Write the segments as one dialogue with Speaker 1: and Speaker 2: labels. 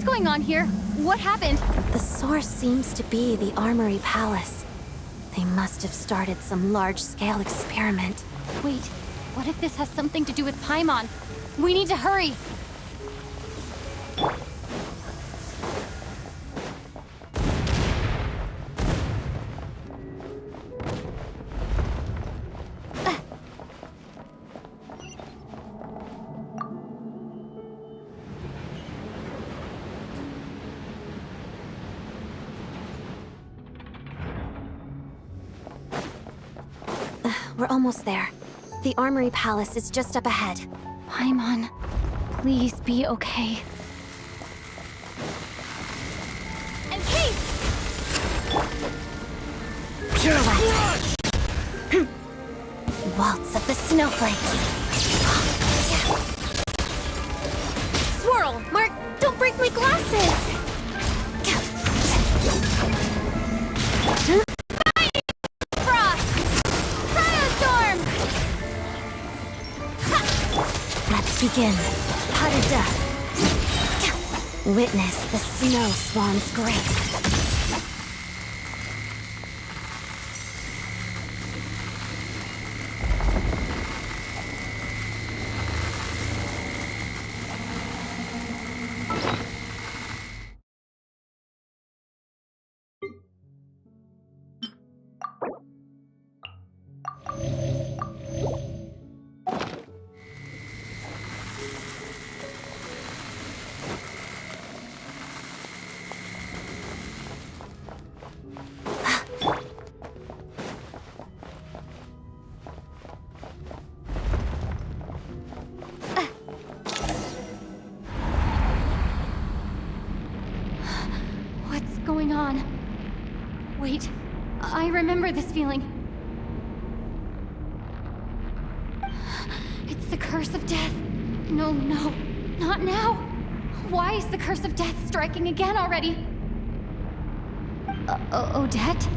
Speaker 1: What's going on here? What happened?
Speaker 2: The source seems to be the Armory Palace. They must have started some large-scale experiment.
Speaker 1: Wait, what if this has something to do with Paimon? We need to hurry!
Speaker 2: We're almost there. The Armory Palace is just up ahead.
Speaker 1: Paimon, please be okay. And Kate!
Speaker 2: Pirouette! Waltz of the snowflakes!
Speaker 1: Swirl! Mark, don't break my glasses!
Speaker 2: Let's begin. Pas de deux. Witness the snow swan's grace.
Speaker 1: What's going on? Wait, I remember this feeling. It's the curse of death. No, not now. Why is the curse of death striking again already? Odette?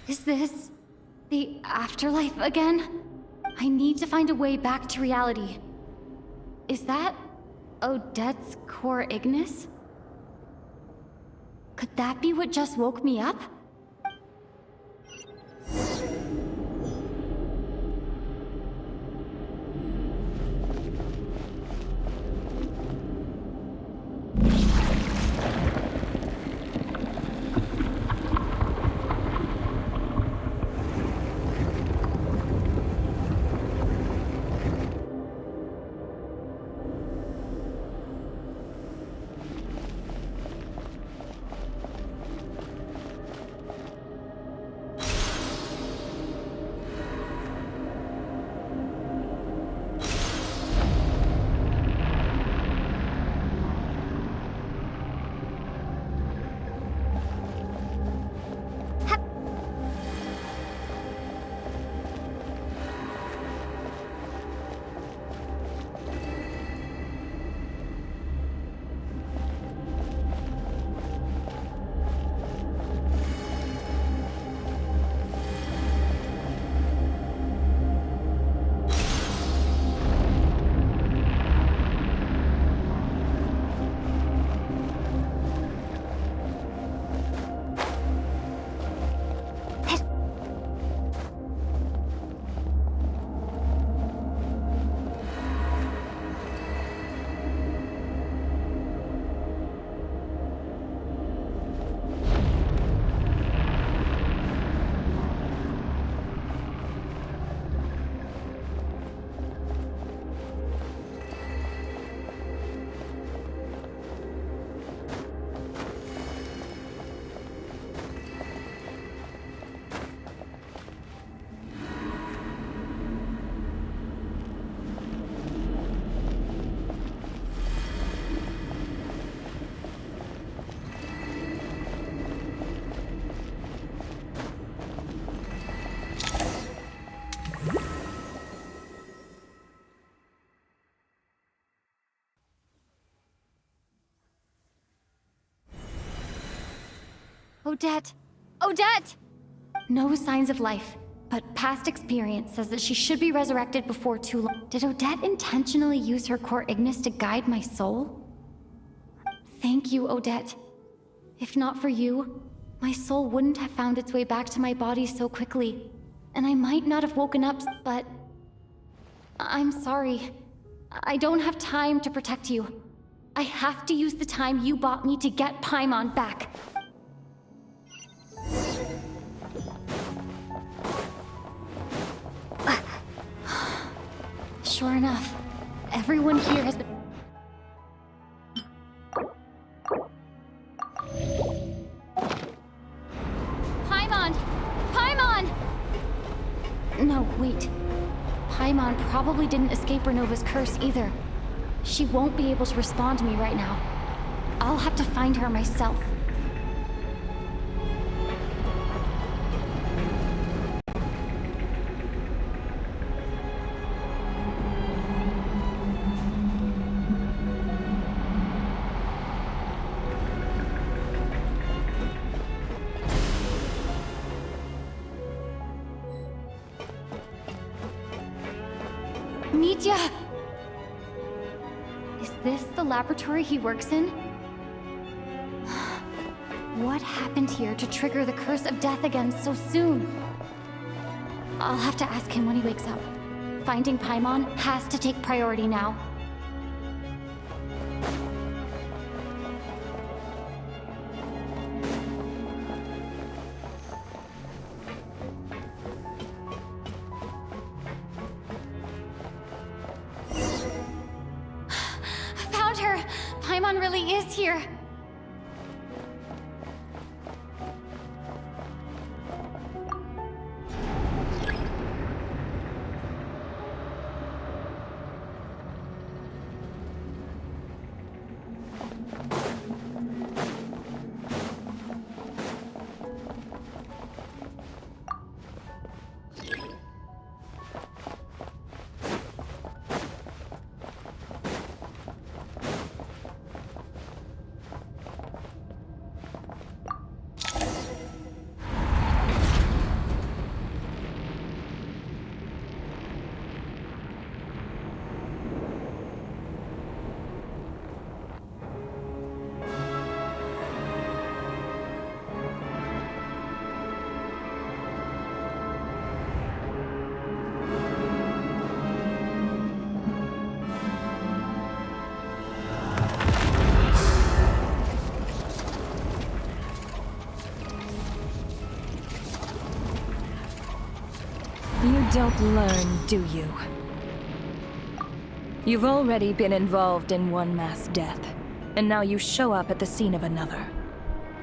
Speaker 1: Is this the afterlife again? I need to find a way back to reality. Is that Odette's core Ignis? Could that be what just woke me up? Odette! Odette! No signs of life, but past experience says that she should be resurrected before too long. Did Odette intentionally use her core Ignis to guide my soul? Thank you, Odette. If not for you, my soul wouldn't have found its way back to my body so quickly, and I might not have woken up, but... I'm sorry. I don't have time to protect you. I have to use the time you bought me to get Paimon back. Sure enough, everyone here has been... Paimon! Paimon! No, wait. Paimon probably didn't escape Renova's curse either. She won't be able to respond to me right now. I'll have to find her myself. Nitya! Is this the laboratory he works in? What happened here to trigger the curse of death again so soon? I'll have to ask him when he wakes up. Finding Paimon has to take priority now. Found her! Paimon really is here!
Speaker 3: You don't learn, do you? You've already been involved in one mass death, and now you show up at the scene of another.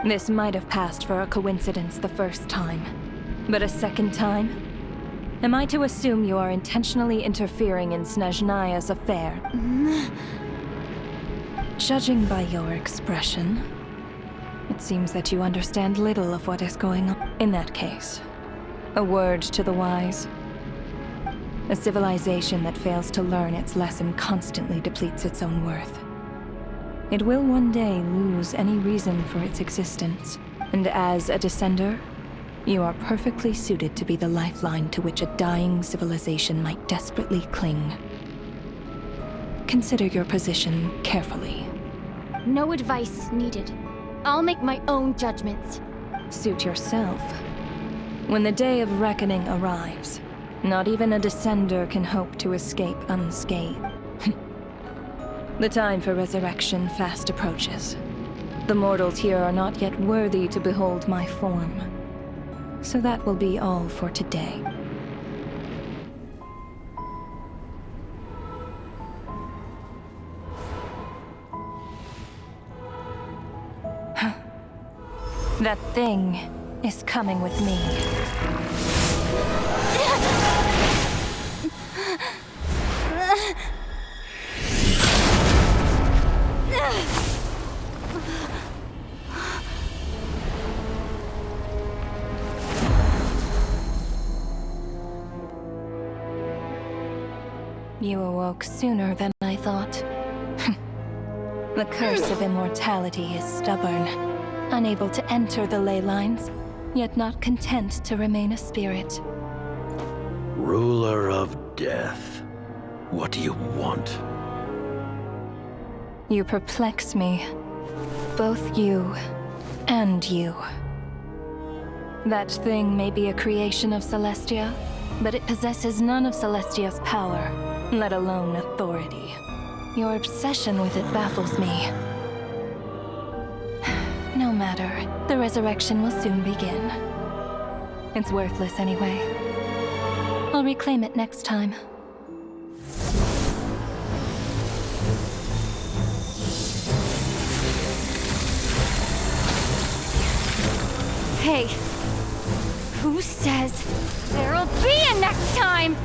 Speaker 3: This might have passed for a coincidence the first time, but a second time? Am I to assume you are intentionally interfering in Snezhnaya's affair? Judging by your expression, it seems that you understand little of what is going on. In that case, a word to the wise. A civilization that fails to learn its lesson constantly depletes its own worth. It will one day lose any reason for its existence, and as a descender, you are perfectly suited to be the lifeline to which a dying civilization might desperately cling. Consider your position carefully.
Speaker 1: No advice needed. I'll make my own judgments.
Speaker 3: Suit yourself. When the day of reckoning arrives, not even a descender can hope to escape unscathed. The time for resurrection fast approaches. The mortals here are not yet worthy to behold my form. So that will be all for today. That thing is coming with me. You awoke sooner than I thought. The curse of immortality is stubborn, unable to enter the ley lines. yet not content to remain a spirit.
Speaker 4: Ruler of Death. What do you want?
Speaker 3: You perplex me. Both you and you. That thing may be a creation of Celestia, but it possesses none of Celestia's power, let alone authority. Your obsession with it baffles me. No matter, the resurrection will soon begin. It's worthless anyway. I'll reclaim it next time.
Speaker 1: Hey, who says there'll be a next time?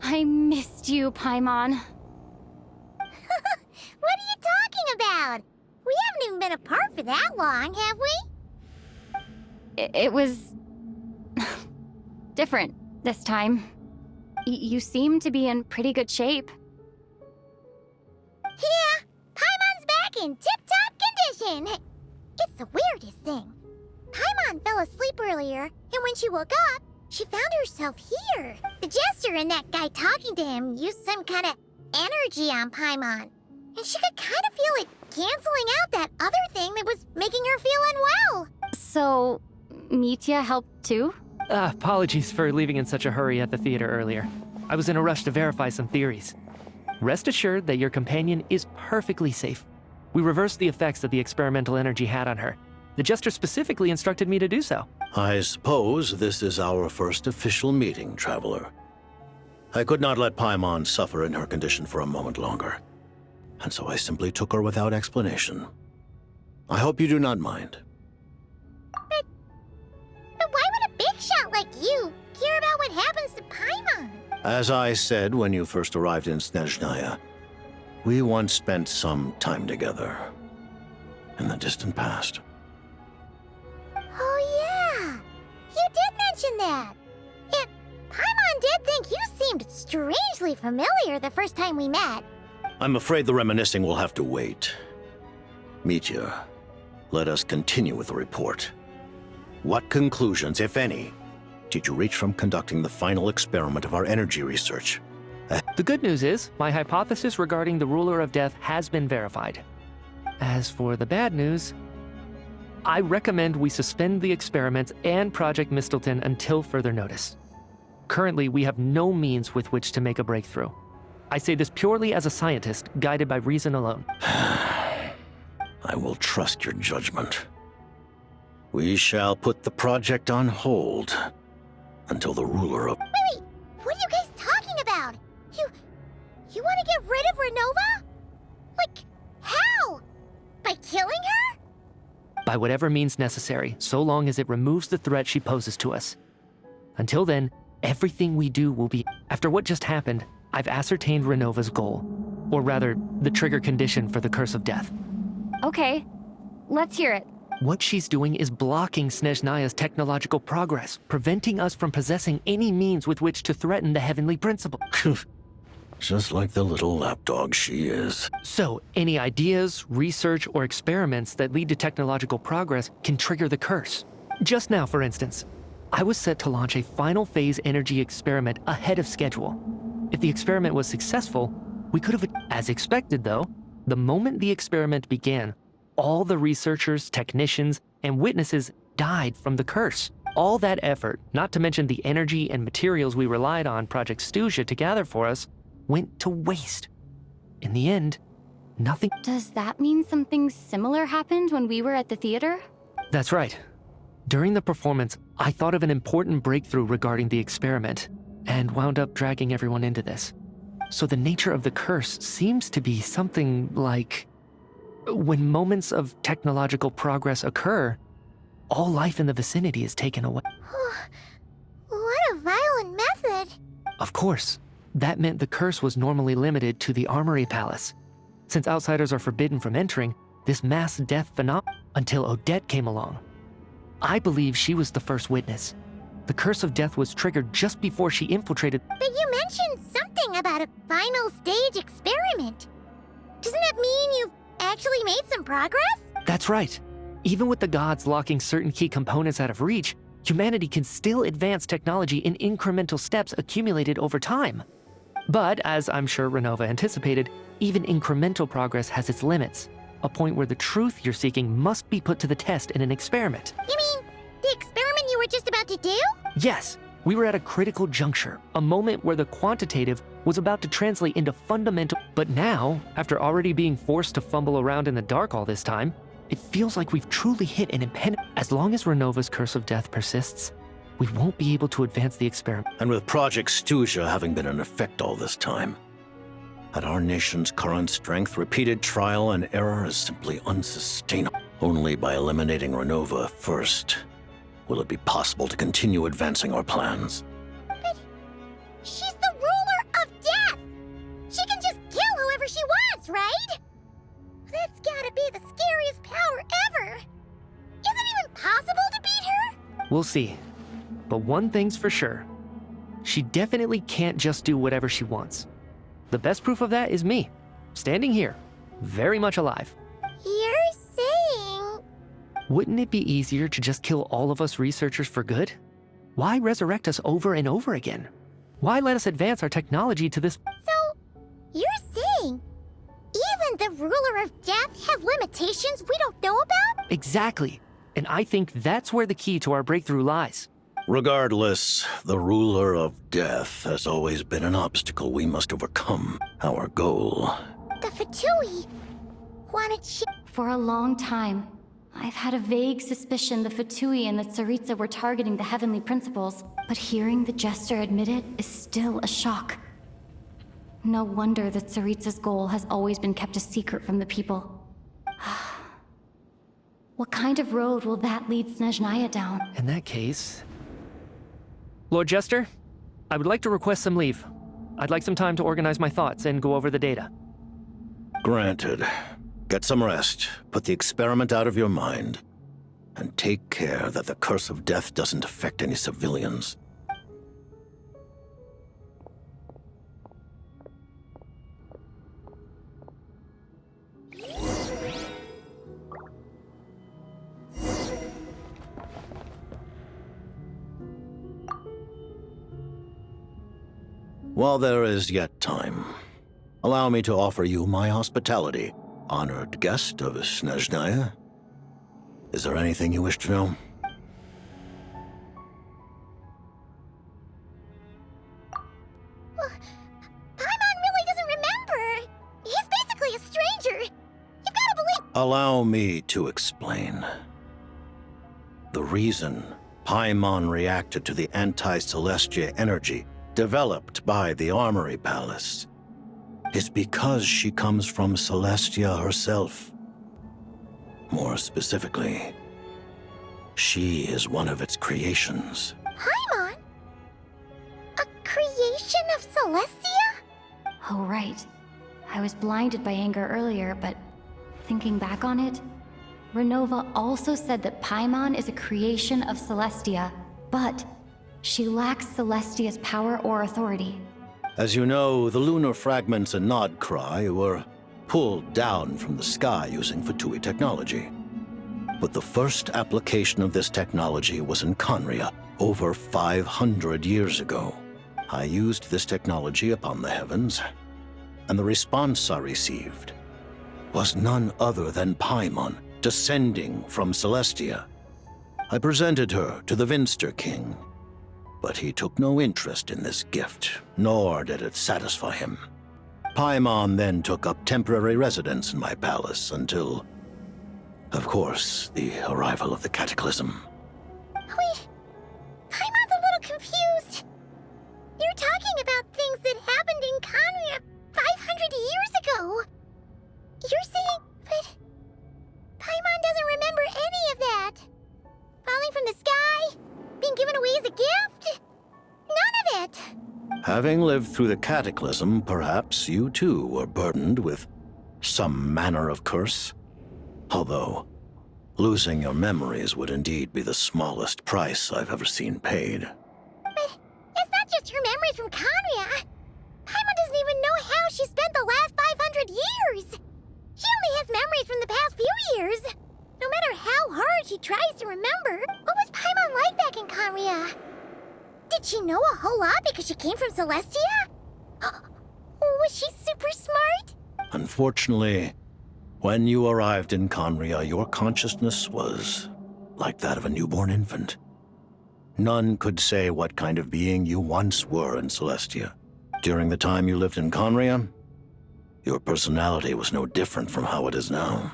Speaker 1: I missed you, Paimon.
Speaker 5: What are you talking about? We haven't even been apart for that long, have we?
Speaker 1: It was... different this time. You seem to be in pretty good shape.
Speaker 5: Yeah, Paimon's back in tip-top condition. It's the weirdest thing. Paimon fell asleep earlier, and when she woke up, she found herself here. The Jester and that guy talking to him used some kind of energy on Paimon. And she could kind of feel it canceling out that other thing that was making her feel unwell.
Speaker 1: So, Mitya helped too?
Speaker 6: Apologies for leaving in such a hurry at the theater earlier. I was in a rush to verify some theories. Rest assured that your companion is perfectly safe. We reversed the effects that the experimental energy had on her. The Jester specifically instructed me to do so.
Speaker 4: I suppose this is our first official meeting, Traveler. I could not let Paimon suffer in her condition for a moment longer, and so I simply took her without explanation. I hope you do not mind.
Speaker 5: But why would a big shot like you care about what happens to Paimon?
Speaker 4: As I said when you first arrived in Snezhnaya, we once spent some time together in the distant past.
Speaker 5: Oh yeah, you did mention that. And Paimon did think you seemed strangely familiar the first time we met.
Speaker 4: I'm afraid the reminiscing will have to wait. Mitya, let us continue with the report. What conclusions, if any, did you reach from conducting the final experiment of our energy research?
Speaker 6: The good news is, my hypothesis regarding the Ruler of Death has been verified. As for the bad news, I recommend we suspend the experiments and Project Mistleton until further notice. Currently, we have no means with which to make a breakthrough. I say this purely as a scientist, guided by reason alone.
Speaker 4: I will trust your judgment. We shall put the project on hold until the ruler of...
Speaker 5: Wait, what are you guys talking about? You want to get rid of Renova?
Speaker 6: by whatever means necessary, so long as it removes the threat she poses to us. Until then, everything we do will be... After what just happened, I've ascertained Renova's goal. Or rather, the trigger condition for the Curse of Death.
Speaker 1: Okay, let's hear it.
Speaker 6: What she's doing is blocking Snezhnaya's technological progress, preventing us from possessing any means with which to threaten the Heavenly Principle.
Speaker 4: Just like the little lapdog she is.
Speaker 6: So, any ideas, research, or experiments that lead to technological progress can trigger the curse. Just now, for instance, I was set to launch a final phase energy experiment ahead of schedule. If the experiment was successful, we could have... As expected, though, the moment the experiment began, all the researchers, technicians, and witnesses died from the curse. All that effort, not to mention the energy and materials we relied on Project Stuja to gather for us, went to waste. In the end, nothing...
Speaker 1: Does that mean something similar happened when we were at the theater?
Speaker 6: That's right. During the performance, I thought of an important breakthrough regarding the experiment, and wound up dragging everyone into this. So the nature of the curse seems to be something like... When moments of technological progress occur, all life in the vicinity is taken away.
Speaker 5: What a violent method.
Speaker 6: Of course, that meant the curse was normally limited to the Armory Palace. Since outsiders are forbidden from entering, this mass death phenomenon until Odette came along. I believe she was the first witness. The Curse of Death was triggered just before she infiltrated...
Speaker 5: But you mentioned something about a final stage experiment. Doesn't that mean you've actually made some progress?
Speaker 6: That's right. Even with the gods locking certain key components out of reach, humanity can still advance technology in incremental steps accumulated over time. But, as I'm sure Renova anticipated, even incremental progress has its limits, a point where the truth you're seeking must be put to the test in an experiment.
Speaker 5: You mean the experiment you were just about to do?
Speaker 6: Yes, we were at a critical juncture, a moment where the quantitative was about to translate into fundamental. But now, after already being forced to fumble around in the dark all this time, it feels like we've truly hit an impending... As long as Renova's Curse of Death persists, we won't be able to advance the experiment.
Speaker 4: And with Project Stuja having been in effect all this time, at our nation's current strength, repeated trial and error is simply unsustainable. Only by eliminating Renova first will it be possible to continue advancing our plans.
Speaker 5: But she's the ruler of death! She can just kill whoever she wants, right? That's gotta be the scariest power ever! Is it even possible to beat her?
Speaker 6: We'll see. But one thing's for sure. She definitely can't just do whatever she wants. The best proof of that is me, standing here, very much alive.
Speaker 5: You're saying...
Speaker 6: Wouldn't it be easier to just kill all of us researchers for good? Why resurrect us over and over again? Why let us advance our technology to this...
Speaker 5: So, you're saying even the ruler of death has limitations we don't know about?
Speaker 6: Exactly. And I think that's where the key to our breakthrough lies.
Speaker 4: Regardless, the ruler of death has always been an obstacle we must overcome. Our goal.
Speaker 5: The Fatui wanted
Speaker 1: For a long time, I've had a vague suspicion the Fatui and the Tsaritsa were targeting the Heavenly Principles, but hearing the Jester admit it is still a shock. No wonder the Tsaritsa's goal has always been kept a secret from the people. What kind of road will that lead Snezhnaya down?
Speaker 6: In that case... Lord Jester, I would like to request some leave. I'd like some time to organize my thoughts and go over the data.
Speaker 4: Granted. Get some rest, put the experiment out of your mind, and take care that the Curse of Death doesn't affect any civilians. While there is yet time, allow me to offer you my hospitality, honored guest of Snezhnaya. Is there anything you wish to know?
Speaker 5: Paimon really doesn't remember. He's basically a stranger. You've gotta believe...
Speaker 4: Allow me to explain. The reason PAIMON reacted to the anti-Celestia energy developed by the Armory Palace is because she comes from Celestia herself. More specifically, she is one of its creations.
Speaker 5: Paimon? A creation of Celestia?
Speaker 1: Oh, right. I was blinded by anger earlier, but thinking back on it, Renova also said that Paimon is a creation of Celestia, but she lacks Celestia's power or authority.
Speaker 4: As you know, the lunar fragments in Nodcry were pulled down from the sky using Fatui technology. But the first application of this technology was in Conria over 500 years ago. I used this technology upon the heavens, and the response I received was none other than Paimon descending from Celestia. I presented her to the Vinster King, but he took no interest in this gift, nor did it satisfy him. Paimon then took up temporary residence in my palace until, of course, the arrival of the Cataclysm.
Speaker 5: Wait, Paimon's a little confused. You're talking about things that happened in Conria 500 years ago. You're saying, but Paimon doesn't remember any of that. Falling from the sky? Being given away as a gift? None of it.
Speaker 4: Having lived through the Cataclysm, perhaps you too were burdened with some manner of curse. Although, losing your memories would indeed be the smallest price I've ever seen paid.
Speaker 5: But it's not just her memories from Conria. Paimon doesn't even know how she spent the last 500 years. She only has memories from the past few years. No matter how hard she tries to remember, what was Paimon like back in Conria? Did she know a whole lot because she came from Celestia? Was she super smart?
Speaker 4: Unfortunately, when you arrived in Conria, your consciousness was like that of a newborn infant. None could say what kind of being you once were in Celestia. During the time you lived in Conria, your personality was no different from how it is now.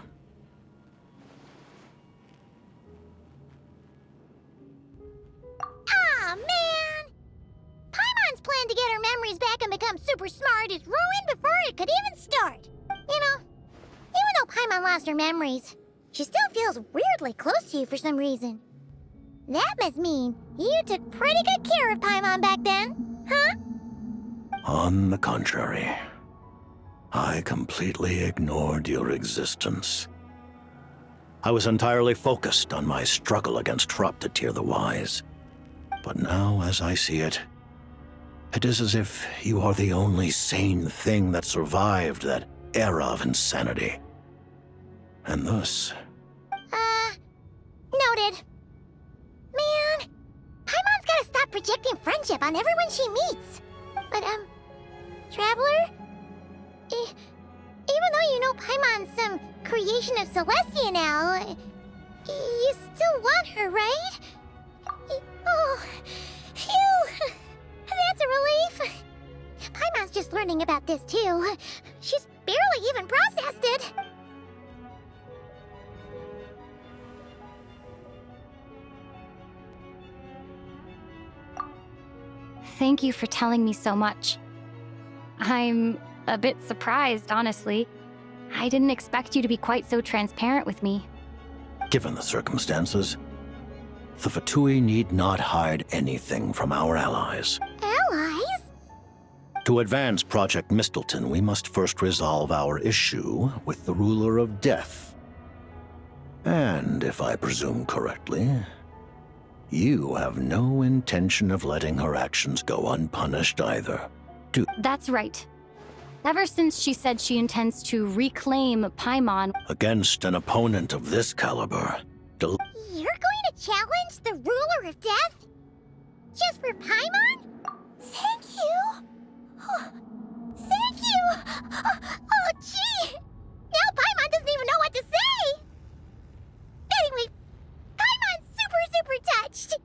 Speaker 5: Aw, man! Paimon's plan to get her memories back and become super smart is ruined before it could even start. You know, even though Paimon lost her memories, she still feels weirdly close to you for some reason. That must mean you took pretty good care of Paimon back then, huh?
Speaker 4: On the contrary, I completely ignored your existence. I was entirely focused on my struggle against Troptatir the Wise. But now, as I see it, it is as if you are the only sane thing that survived that era of insanity. And thus...
Speaker 5: Noted. Man, Paimon's gotta stop projecting friendship on everyone she meets. But, Traveler? Even though you know Paimon's some creation of Celestia now, you still want her, right? Oh, phew! That's a relief. Paimon's just learning about this, too. She's barely even processed it.
Speaker 1: Thank you for telling me so much. I'm a bit surprised, honestly. I didn't expect you to be quite so transparent with me.
Speaker 4: Given the circumstances, the Fatui need not hide anything from our allies.
Speaker 5: Allies?
Speaker 4: To advance Project Mistleton, we must first resolve our issue with the Ruler of Death. And, if I presume correctly, you have no intention of letting her actions go unpunished either.
Speaker 1: That's right. Ever since she said she intends to reclaim Paimon,
Speaker 4: Against an opponent of this caliber,
Speaker 5: You're going to challenge the Ruler of Death? Just for Paimon? Thank you. Thank you. Oh, gee. Now Paimon doesn't even know what to say. Anyway, Paimon's super touched.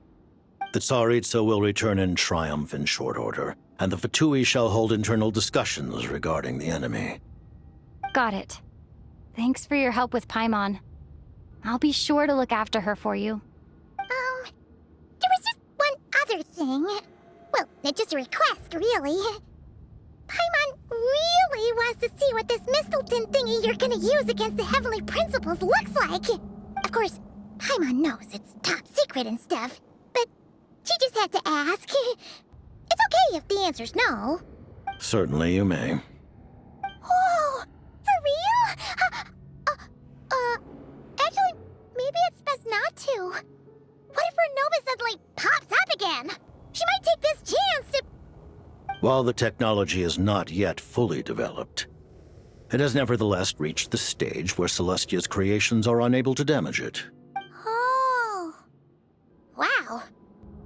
Speaker 4: the Tsaritsa will return in triumph in short order, and the Fatui shall hold internal discussions regarding the enemy.
Speaker 1: got it. Thanks for your help with Paimon. I'll be sure to look after her for you.
Speaker 5: There was just one other thing. Well, just a request, really. Paimon really She wants to see what this Mistleton thingy you're gonna use against the Heavenly Principles looks like. Of course, Paimon knows it's top secret and stuff, but she just had to ask. It's okay if the answer's no.
Speaker 4: Certainly you may.
Speaker 5: Whoa! For real? Actually, maybe it's best not to. What if her Nova suddenly pops up again? She might take this chance to...
Speaker 4: While the technology is not yet fully developed, it has nevertheless reached the stage where Celestia's creations are unable to damage it.
Speaker 5: Oh. Wow.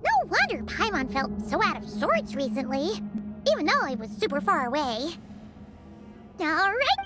Speaker 5: No wonder Paimon felt so out of sorts recently, even though I was super far away. All right.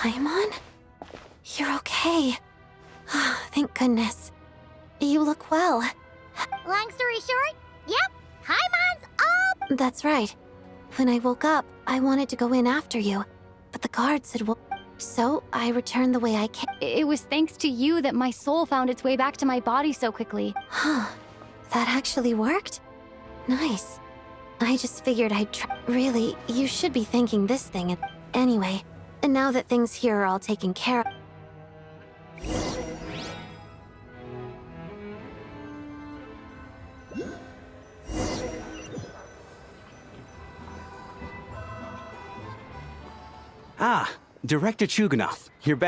Speaker 2: Paimon? You're okay. Thank goodness. You look well.
Speaker 5: Long story short, yep, Paimon's all...
Speaker 2: That's right. When I woke up, I wanted to go in after you, but the guards had so I returned the way I came.
Speaker 1: It was thanks to you that my soul found its way back to my body so quickly.
Speaker 2: Huh. That actually worked? Nice. I just figured I'd try. Really, you should be thanking this thing. Anyway, and now that things here are all taken care of.
Speaker 7: Ah, Director Chuganov, you're back.